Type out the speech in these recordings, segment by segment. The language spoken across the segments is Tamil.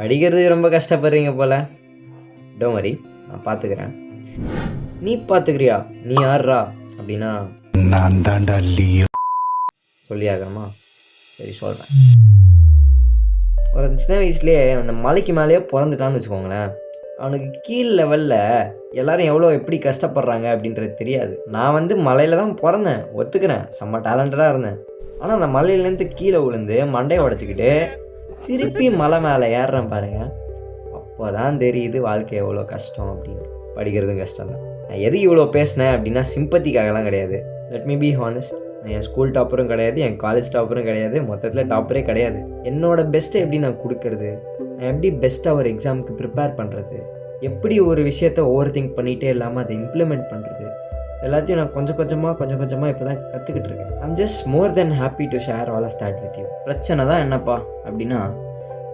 படிக்கிறதுக்கு ரொம்ப கஷ்டப்படுறீங்க போல. டோன்ட் வரி, நான் பார்த்துக்கிறேன். நீ பார்த்துக்கிறியா? நீ யார்றா? அப்படின்னா நான் தாண்டா லியோ. சொல்லி ஆகணுமா? சரி சொல்கிறேன். ஒரு சின்ன வயசுலேயே அந்த மலைக்கு மேலேயே பிறந்துட்டான்னு வச்சுக்கோங்களேன், அவனுக்கு கீழ் லெவலில் எல்லாரும் எப்படி கஷ்டப்படுறாங்க அப்படின்றது தெரியாது. நான் வந்து மலையில் தான் பிறந்தேன், ஒத்துக்கிறேன். செம்ம டேலண்டடாக இருந்தேன். ஆனால் அந்த மலையிலேருந்து கீழே விழுந்து மண்டையை உடச்சிக்கிட்டு திருப்பி மலை மேலே ஏறுறேன் பாருங்க. அப்போ தான் தெரியுது வாழ்க்கை எவ்வளோ கஷ்டம் அப்படின்னு. படிக்கிறதும் கஷ்டம் தான். நான் எது இவ்வளோ பேசினேன் அப்படின்னா சிம்பத்திக்காகலாம் கிடையாது. Let me be honest. நான் என் ஸ்கூல் டாப்பரும் கிடையாது, என் காலேஜ் டாப்பரும் கிடையாது, மொத்தத்தில் டாப்பரே கிடையாது. என்னோடய பெஸ்ட்டை எப்படி நான் கொடுக்கறது, நான் எப்படி பெஸ்ட்டாக ஒரு எக்ஸாமுக்கு ப்ரிப்பேர் பண்ணுறது, எப்படி ஒரு விஷயத்த ஓவர் திங்க் பண்ணிகிட்டே இல்லாமல் அதை இம்ப்ளிமெண்ட் பண்ணுறது, எல்லாத்தையும் நான் கொஞ்சம் கொஞ்சமாக இப்போ தான் கற்றுக்கிட்டு இருக்கேன். I'm just more than happy to share all of that with you. பிரச்சனை தான் என்னப்பா அப்படின்னா,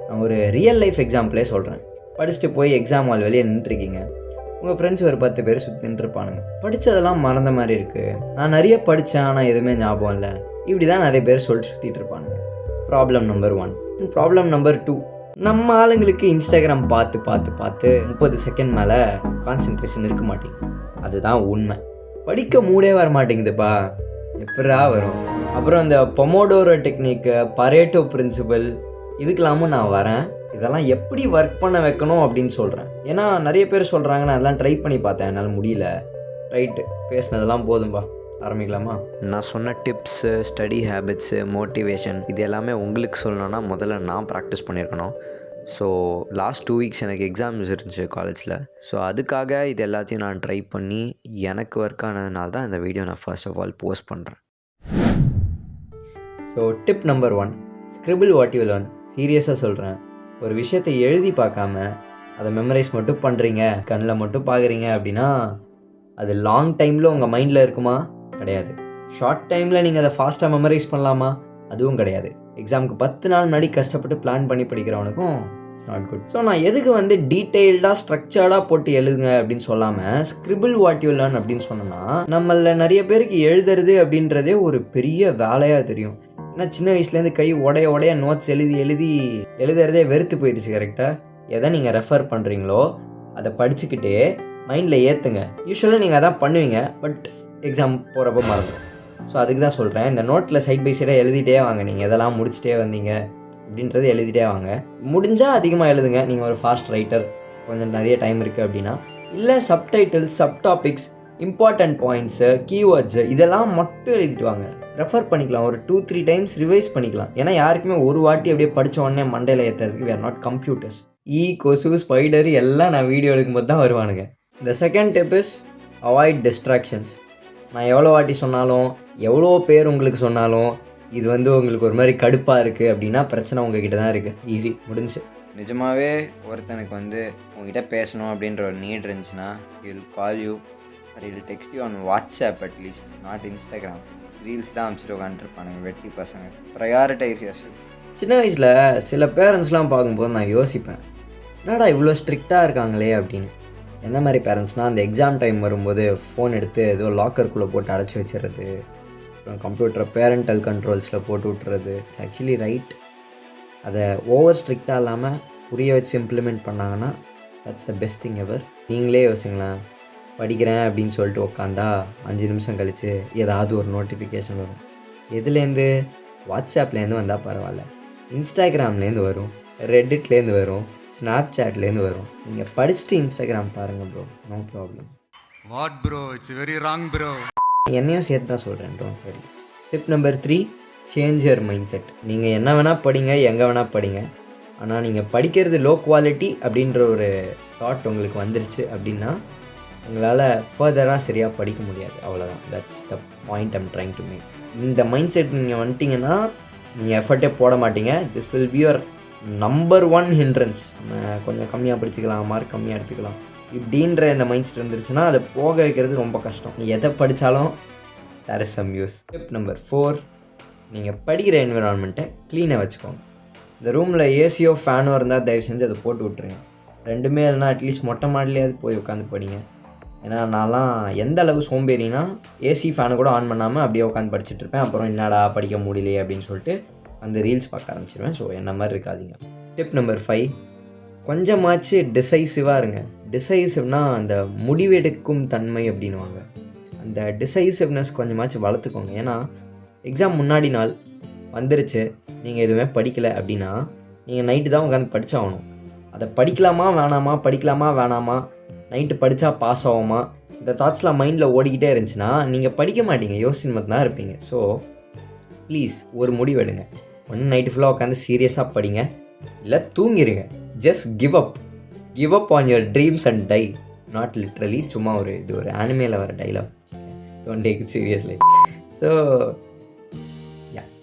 நான் ஒரு ரியல் லைஃப் எக்ஸாம்பிளே சொல்கிறேன். படிச்சுட்டு போய் எக்ஸாம் ஹால் வெளியே நின்றுருக்கீங்க. உங்கள் ஃப்ரெண்ட்ஸ் ஒரு 10 பேர் சுற்றின்னு இருப்பானுங்க. படித்ததெல்லாம் மறந்த மாதிரி இருக்குது, நான் நிறைய படித்தேன் ஆனால் எதுவுமே ஞாபகம் இல்லை, இப்படி தான் நிறைய பேர் சொல்லிட்டு சுற்றிட்டு இருப்பானுங்க. Problem number 1. ப்ராப்ளம் நம்பர் 2, நம்ம ஆளுங்களுக்கு இன்ஸ்டாகிராம் பார்த்து 30 செகண்ட் மேலே கான்சன்ட்ரேஷன் இருக்க மாட்டேங்குது. அதுதான் உண்மை. படிக்க மூடே வர மாட்டேங்குதுப்பா. எப்படா வரும்? அப்புறம் இந்த பொமோடோரோ டெக்னிக்கு, பரேட்டோ பிரின்சிபல், இதுக்கெல்லாமும் நான் வரேன். இதெல்லாம் எப்படி ஒர்க் பண்ண வைக்கணும் அப்படின்னு சொல்கிறேன். ஏன்னா நிறைய பேர் சொல்கிறாங்க, நான் அதெல்லாம் ட்ரை பண்ணி பார்த்தேன், என்னால் முடியல. ரைட்டு, பேசினதெல்லாம் போதும்பா, ஆரம்பிக்கலாமா? நான் சொன்ன டிப்ஸு, ஸ்டடி ஹேபிட்ஸு, மோட்டிவேஷன் இது எல்லாமே உங்களுக்கு சொல்லணுன்னா முதல்ல நான் ப்ராக்டிஸ் பண்ணியிருக்கணும். ஸோ லாஸ்ட் 2 வீக்ஸ் எனக்கு எக்ஸாம்ஸ் இருந்துச்சு காலேஜில். ஸோ அதுக்காக இது எல்லாத்தையும் நான் ட்ரை பண்ணி எனக்கு ஒர்க் ஆனதுனால தான் இந்த வீடியோ நான் ஃபர்ஸ்ட் ஆஃப் ஆல் போஸ்ட் பண்ணுறேன். So tip number 1, scribble what you learn. சீரியஸாக சொல்கிறேன். ஒரு விஷயத்தை எழுதி பார்க்காம அதை மெமரைஸ் மட்டும் பண்ணுறீங்க, கண்ணில் மட்டும் பார்க்குறீங்க அப்படின்னா அது லாங் டைமில் உங்கள் மைண்டில் இருக்குமா? கிடையாது. ஷார்ட் டைமில் நீங்கள் அதை ஃபாஸ்ட்டாக மெமரைஸ் பண்ணலாமா? அதுவும் கிடையாது. எக்ஸாமுக்கு 10 நாள் முன்னாடி கஷ்டப்பட்டு பிளான் பண்ணி படிக்கிறவனுக்கும் இட்ஸ் நாட் குட். ஸோ நான் எதுக்கு வந்து டீட்டெயில்டாக ஸ்ட்ரக்சர்டாக போட்டு எழுதுங்க அப்படின்னு சொல்லாமல் ஸ்கிரிபிள் வாட் யூ லேர்ன் அப்படின்னு சொன்னோன்னா, நம்மள நிறைய பேருக்கு எழுதுறது அப்படின்றதே ஒரு பெரிய வேலையாக தெரியும். ஏன்னா சின்ன வயசுலேருந்து கை உடைய நோட்ஸ் எழுதுறதே வெறுத்து போயிடுச்சு. கரெக்டாக எதை நீங்கள் ரெஃபர் பண்ணுறீங்களோ அதை படிச்சுக்கிட்டே மைண்டில் ஏற்றுங்க. யூஸ்வலாக நீங்கள் அதான் பண்ணுவீங்க, பட் எக்ஸாம் போகிறப்ப மறந்துடும். ஸோ அதுக்கு தான் சொல்கிறேன், இந்த நோட்டில் சைட் பை சைடாக எழுதிட்டே வாங்க. நீங்கள் எதெல்லாம் முடிச்சுட்டே வந்தீங்க அப்படின்றது எழுதிட்டே வாங்க. முடிஞ்சால் அதிகமாக எழுதுங்க. நீங்கள் ஒரு ஃபாஸ்ட் ரைட்டர், கொஞ்சம் நிறைய டைம் இருக்குது அப்படின்னா. இல்லை subtitles, subtopics, important points, keywords இதெல்லாம் மட்டும் எழுதிட்டு வாங்க. ரெஃபர் பண்ணிக்கலாம், ஒரு 2-3 டைம்ஸ் ரிவைஸ் பண்ணிக்கலாம். ஏன்னா யாருக்குமே ஒரு வாட்டி அப்படியே படித்த உடனே மண்டையில் ஏற்றுறதுக்கு we are not computers. கொசு, ஸ்பைடரு எல்லாம் நான் வீடியோ எடுக்கும்போது தான் வருவானுங்க. இந்த second tip is avoid distractions. நான் எவ்வளோ வாட்டி சொன்னாலும், எவ்வளோ பேர் உங்களுக்கு சொன்னாலும், இது வந்து உங்களுக்கு ஒரு மாதிரி கடுப்பாக இருக்குது அப்படின்னா பிரச்சனை உங்ககிட்ட தான் இருக்குது. ஈஸி, முடிஞ்சு. நிஜமாகவே ஒருத்தனுக்கு வந்து உங்ககிட்ட பேசணும் அப்படின்ற ஒரு நீட் இருந்துச்சுன்னா will call you are will text you on WhatsApp, at least not Instagram. Reels தான் அனுப்பிச்சிட்டு உட்காந்துருப்பானுங்க வெட்டி பசங்க. ப்ரையாரிட்டைஸ் யோர்செல்ஃப். சின்ன வயசில் சில பேரண்ட்ஸ்லாம் பார்க்கும்போது நான் யோசிப்பேன், என்னடா இவ்வளோ ஸ்ட்ரிக்டாக இருக்காங்களே அப்படின்னு. எந்த மாதிரி பேரண்ட்ஸ்னால், அந்த எக்ஸாம் டைம் வரும்போது ஃபோன் எடுத்து ஏதோ லாக்கருக்குள்ளே போட்டு அடைச்சி வச்சிடுறது, அப்புறம் கம்ப்யூட்டரை பேரண்டல் கண்ட்ரோல்ஸில் போட்டு விட்டுறது. It's actually right. அதை ஓவர் ஸ்ட்ரிக்டாக இல்லாமல் புரிய வச்சு இம்ப்ளிமெண்ட் பண்ணாங்கன்னா தட்ஸ் த பெஸ்ட் திங் எவர். நீங்களே யோசிங்களேன், படிக்கிறேன் அப்படின்னு சொல்லிட்டு உட்காந்தா 5 நிமிஷம் கழித்து ஏதாவது ஒரு நோட்டிஃபிகேஷன் வரும். எதுலேருந்து? வாட்ஸ்அப்லேருந்து வந்தால் பரவாயில்ல, இன்ஸ்டாகிராம்லேருந்து வரும், ரெட்டிட்லேருந்து வரும், ஸ்னாப்சாட்லேருந்து வரும். நீங்கள் படிச்சுட்டு இன்ஸ்டாகிராம் பாருங்கள் bro, no problem. What bro, it's very wrong bro. என்னையும் சேர்த்து தான் சொல்கிறேன், don't worry. Tip number 3, change your mind set. நீங்கள் என்ன வேணால் படிங்க, எங்கே வேணால் படிங்க, ஆனால் நீங்கள் படிக்கிறது லோ குவாலிட்டி அப்படின்ற ஒரு தாட் உங்களுக்கு வந்துருச்சு அப்படின்னா உங்களால் ஃபர்தராக சரியாக படிக்க முடியாது. அவ்வளோதான். That's the point I'm trying to make. இந்த மைண்ட் செட் நீங்கள் வந்துட்டிங்கன்னா நீங்கள் எஃபர்ட்டே போட மாட்டீங்க. This will be your number 1 hindrance. நம்ம கொஞ்சம் கம்மியாக படிச்சுக்கலாம், மார்க் கம்மியாக எடுத்துக்கலாம், இப்படின்ற இந்த மைண்ட் செட் இருந்துருச்சுன்னா அதை போக வைக்கிறது ரொம்ப கஷ்டம். நீ எதை படித்தாலும் there is some use. Tip number 4, நீங்கள் படிக்கிற என்விரான்மெண்ட்டை க்ளீனாக வச்சுக்கோங்க. இந்த ரூமில் ஏசியோ ஃபேனோ இருந்தால் தயவு செஞ்சு அதை போட்டு விட்ருங்க. ரெண்டுமே இல்லைனா அட்லீஸ்ட் மொட்டை மாடிலேயாவது போய் உட்காந்து படிங்க. ஏன்னா நான்லாம் எந்த அளவு சோம்பேறினா ஏசி ஃபேனை கூட ஆன் பண்ணாமல் அப்படியே உட்காந்து படிச்சுட்டு இருப்பேன். அப்புறம் என்னடா படிக்க முடியலையே அப்படின்னு சொல்லிட்டு அந்த ரீல்ஸ் பார்க்க ஆரம்பிச்சிருவேன். ஸோ என்ன மாதிரி இருக்காதீங்க. டிப் நம்பர் 5, கொஞ்சமாச்சு டிசைசிவாக இருங்க. டிசைசிவ்னா அந்த முடிவெடுக்கும் தன்மை அப்படின்னுவாங்க. அந்த டிசைசிவ்னஸ் கொஞ்சமாச்சு வளர்த்துக்கோங்க. ஏன்னா எக்ஸாம் முன்னாடி நாள் வந்துருச்சு, நீங்கள் எதுவுமே படிக்கலை அப்படின்னா நீங்கள் நைட்டு தான் உட்காந்து படித்தாகணும். அதை படிக்கலாமா வேணாமா, நைட்டு படித்தா பாஸ் ஆகுமா, இந்த தாட்ஸ்லாம் மைண்டில் ஓடிக்கிட்டே இருந்துச்சுன்னா நீங்கள் படிக்க மாட்டீங்க, யோசிச்சு மட்டும்தான் இருப்பீங்க. ஸோ ப்ளீஸ் ஒரு முடிவு எடுங்க. ஒன்று நைட்டு ஃபுல்லாக உட்காந்து சீரியஸாக படிங்க, இல்லை தூங்கிடுங்க. Just give up on your dreams and die. Not literally, சும்மா இது ஒரு ஆனிமேல வர dialogue. Don't take it seriously. So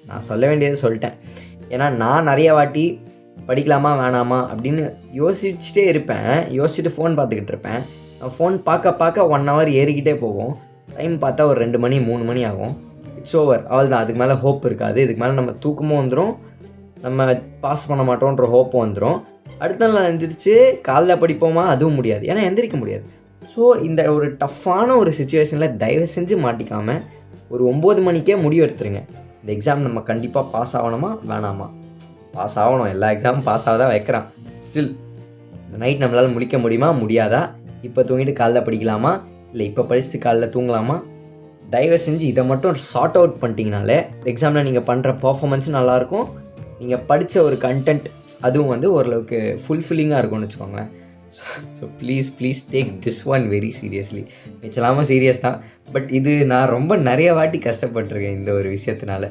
நான் சொல்ல வேண்டியதை சொல்லிட்டேன். ஏன்னா நான் நிறைய வாட்டி படிக்கலாமா வேணாமா அப்படின்னு யோசிச்சுட்டே இருப்பேன். யோசிச்சுட்டு ஃபோன் பார்த்துக்கிட்டு இருப்பேன். நான் ஃபோன் பார்க்க 1 hour ஏறிக்கிட்டே போகும். டைம் பார்த்தா ஒரு 2 மணி 3 மணி ஆகும். இட்ஸ் ஓவர், அவள் தான். அதுக்கு மேலே ஹோப் இருக்காது. இதுக்கு மேலே நம்ம தூக்கமும் வந்துடும், நம்ம பாஸ் பண்ண மாட்டோன்ற ஹோப்பும் வந்துடும். அடுத்த நாள் எழுந்திரிச்சு காலைல படிப்போமா, அதுவும் முடியாது. ஏன்னா எந்திரிக்க முடியாது. ஸோ இந்த ஒரு டஃப்பான ஒரு சுச்சுவேஷனில் தயவு செஞ்சு மாட்டிக்காமல் ஒரு 9 மணிக்கே முடிவு எடுத்துருங்க. இந்த எக்ஸாம் நம்ம கண்டிப்பாக பாஸ் ஆகணுமா வேணாமா? பாஸ் ஆகணும். எல்லா எக்ஸாமும் பாஸ் ஆக தான் வைக்கிறான். ஸ்டில் இந்த நைட் நம்மளால் முடிக்க முடியுமா முடியாதா? இப்போ தூங்கிட்டு காலைல படிக்கலாமா, இல்லை இப்போ படிச்சுட்டு காலைல தூங்கலாமா? தயவு செஞ்சு இதை மட்டும் சார்ட் அவுட் பண்ணிட்டீங்கனாலே எக்ஸாமில் நீங்கள் பண்ணுற பர்ஃபார்மன்ஸும் நல்லாயிருக்கும். நீங்கள் படித்த ஒரு கண்டென்ட் அதுவும் ஓரளவுக்கு ஃபுல்ஃபில்லிங்காக இருக்கும்னு வச்சுக்கோங்களேன். So please take this one very seriously. வச்சலாமல் சீரியஸ் தான், பட் இது நான் ரொம்ப நிறைய வாட்டி கஷ்டப்பட்டிருக்கேன் இந்த ஒரு விஷயத்தினால.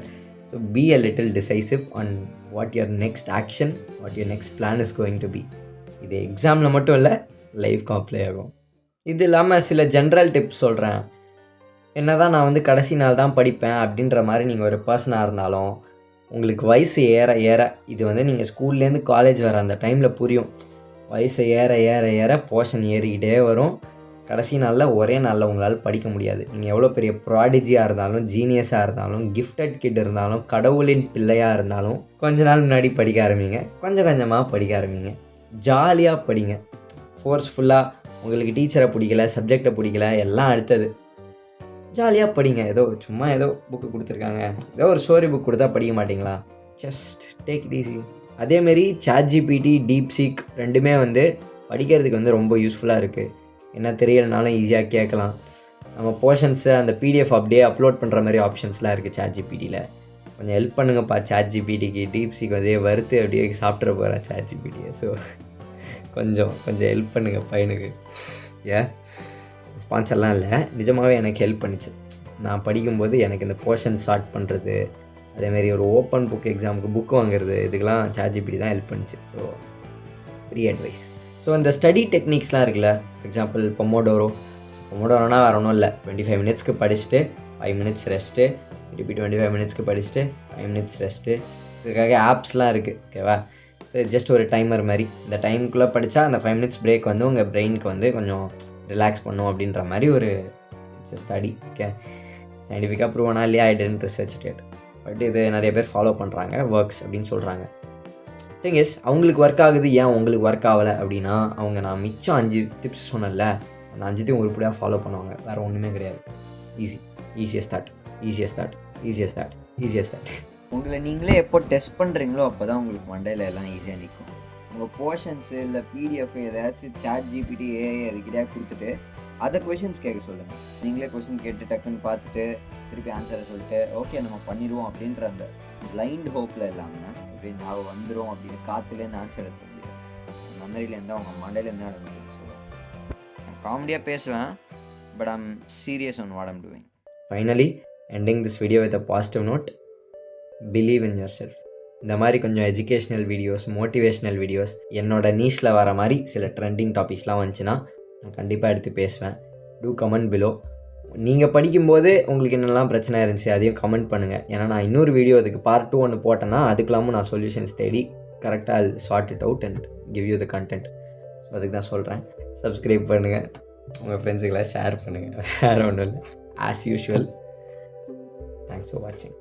So be a little decisive on what your next action, what your next plan is going to be. இது எக்ஸாமில் மட்டும் இல்லை, லைஃப்க்கும் அப்ளை ஆகும். இது இல்லாமல் சில ஜென்ரல் டிப்ஸ் சொல்கிறேன். என்ன தான் நான் கடைசி நாள் தான் படிப்பேன் அப்படின்ற மாதிரி நீங்கள் ஒரு பர்சனாக இருந்தாலும், உங்களுக்கு வயசு ஏற இது நீங்கள் ஸ்கூல்லேருந்து காலேஜ் வர அந்த டைமில் புரியும். வயசு ஏற போர்ஷன் ஏறிக்கிட்டே வரும். கடைசி நாளில் ஒரே நாளில் உங்களால் படிக்க முடியாது. நீங்கள் எவ்வளோ பெரிய ப்ராடிஜியாக இருந்தாலும், ஜீனியஸாக இருந்தாலும், கிஃப்டட் கிட் இருந்தாலும், கடவுளின் பிள்ளையாக இருந்தாலும் கொஞ்ச நாள் முன்னாடி படிக்க ஆரம்பிங்க. கொஞ்சம் கொஞ்சமாக படிக்க ஆரம்பிங்க. ஜாலியாக படிங்க. ஃபோர்ஸ்ஃபுல்லாக உங்களுக்கு டீச்சரை பிடிக்கல, சப்ஜெக்டை பிடிக்கல, எல்லாம் அடுத்தது. ஜாலியாக படிங்க. சும்மா ஏதோ புக்கு கொடுத்துருக்காங்க, ஏதோ ஒரு ஸ்டோரி புக் கொடுத்தா படிக்க மாட்டிங்களா? Just take it easy. அதேமாரி ChatGPT, DeepSeek ரெண்டுமே படிக்கிறதுக்கு ரொம்ப யூஸ்ஃபுல்லாக இருக்குது. என்ன தெரியலனாலும் ஈஸியாக கேட்கலாம். நம்ம போர்ஷன்ஸை அந்த PDF அப்படியே அப்லோட் பண்ணுற மாதிரி ஆப்ஷன்ஸ்லாம் இருக்குது ChatGPTயில். கொஞ்சம் ஹெல்ப் பண்ணுங்கப்பா ChatGPTக்கு. DeepSeek வறுத்து அப்படியே சாப்பிட்ற போகிறேன் ChatGPTயை. ஸோ கொஞ்சம் ஹெல்ப் பண்ணுங்கள் பையனுக்கு. ஸ்பான்சர்லாம் இல்லை, நிஜமாகவே எனக்கு ஹெல்ப் பண்ணிச்சு. நான் படிக்கும்போது எனக்கு இந்த போர்ஷன் ஸ்டார்ட் பண்ணுறது, அதேமாரி ஒரு ஓப்பன் புக் எக்ஸாமுக்கு புக் வாங்குறது, இதுக்கெல்லாம் ChatGPT தான் ஹெல்ப் பண்ணிச்சு. So free advice. ஸோ இந்த ஸ்டடி டெக்னிக்ஸ்லாம் இருக்குல்ல, ஃபார் எக்ஸாம்பிள் பொமோடோரோனா வேறு ஒன்றும் இல்லை. 25 மினிட்ஸ்க்கு படிச்சுட்டு 5 மினிட்ஸ் ரெஸ்ட்டு, திருப்பி 25 மினிட்ஸ்க்கு படிச்சுட்டு 5 மினிட்ஸ் ரெஸ்ட்டு. இதுக்காக ஆப்ஸ்லாம் இருக்குது, ஓகேவா? ஸோ ஜஸ்ட் ஒரு டைமர் மாதிரி. இந்த டைமுக்குள்ளே படித்தா அந்த 5 மினிட்ஸ் பிரேக் உங்கள் பிரெயினுக்கு கொஞ்சம் ரிலாக்ஸ் பண்ணும் அப்படின்ற மாதிரி ஒரு ஸ்டடி. ஓகே, சயின்டிஃபிக்காக ப்ரூவனா இல்லையா, ஐ டென்ட் ரிசர்ச் இட். பட் இது நிறைய பேர் ஃபாலோ பண்ணுறாங்க, ஒர்க்ஸ் அப்படின்னு சொல்கிறாங்க. திங் இஸ், அவங்களுக்கு ஒர்க் ஆகுது, ஏன் உங்களுக்கு ஒர்க் ஆகலை அப்படின்னா, நான் மிச்சம் 5 டிப்ஸ் சொன்னல, அந்த 5த்தையும் உருப்படியாக ஃபாலோ பண்ணுவாங்க. வேறு ஒன்றுமே கிடையாது. ஈஸியஸ்ட். உங்களை நீங்களே எப்போ டெஸ்ட் பண்ணுறீங்களோ அப்போ தான் உங்களுக்கு மண்டையில் எல்லாம் ஈஸியாக நிற்கும். உங்கள் போர்ஷன்ஸு இல்லை PDF ஏதாச்சும் ChatGPT, AI அதுக்கிட்டே கொடுத்துட்டு அதை கொஷின்ஸ் கேட்க சொல்லுங்கள். நீங்களே கொஷின் கேட்டு டக்குன்னு பார்த்துட்டு திருப்பி ஆன்சரை சொல்லிட்டு ஓகே நம்ம பண்ணிடுவோம் அப்படின்ற அந்த பிளைண்ட் ஹோப்பில் இல்லாமல் எப்படி ஞாபகம் வந்துடும் அப்படின்னு காற்றுலேருந்து ஆன்சர் எடுக்க முடியாது. மெமரியிலேருந்து அவங்க மண்டையிலேருந்து எடுக்க முடியும். ஸோ நான் காமெடியாக பேசுவேன், but I'm serious on what I'm doing. Finally ending this video with a positive note. Believe in yourself. இந்த மாதிரி கொஞ்சம் எஜுகேஷ்னல் வீடியோஸ், மோட்டிவேஷ்னல் வீடியோஸ், என்னோட நீஷில் வர மாதிரி சில ட்ரெண்டிங் டாபிக்ஸ்லாம் வந்துச்சுன்னா நான் கண்டிப்பாக எடுத்து பேசுவேன். Do comment below. நீங்கள் படிக்கும்போது உங்களுக்கு என்னெல்லாம் பிரச்சனை இருந்துச்சு அதையும் கமெண்ட் பண்ணுங்கள். ஏன்னா நான் இன்னொரு வீடியோ அதுக்கு பார்ட் 2 ஒன்று போட்டேன்னா அதுக்கெல்லாமும் நான் சொல்யூஷன்ஸ் தேடி கரெக்டாக chart it out and give you the content. So அதுக்கு தான் சொல்கிறேன். சப்ஸ்கிரைப் பண்ணுங்கள், உங்கள் ஃப்ரெண்ட்ஸுக்கெல்லாம் ஷேர் பண்ணுங்கள். வேறு ஒன்றும் இல்லை. As usual. தேங்க்ஸ் ஃபார் வாட்சிங்.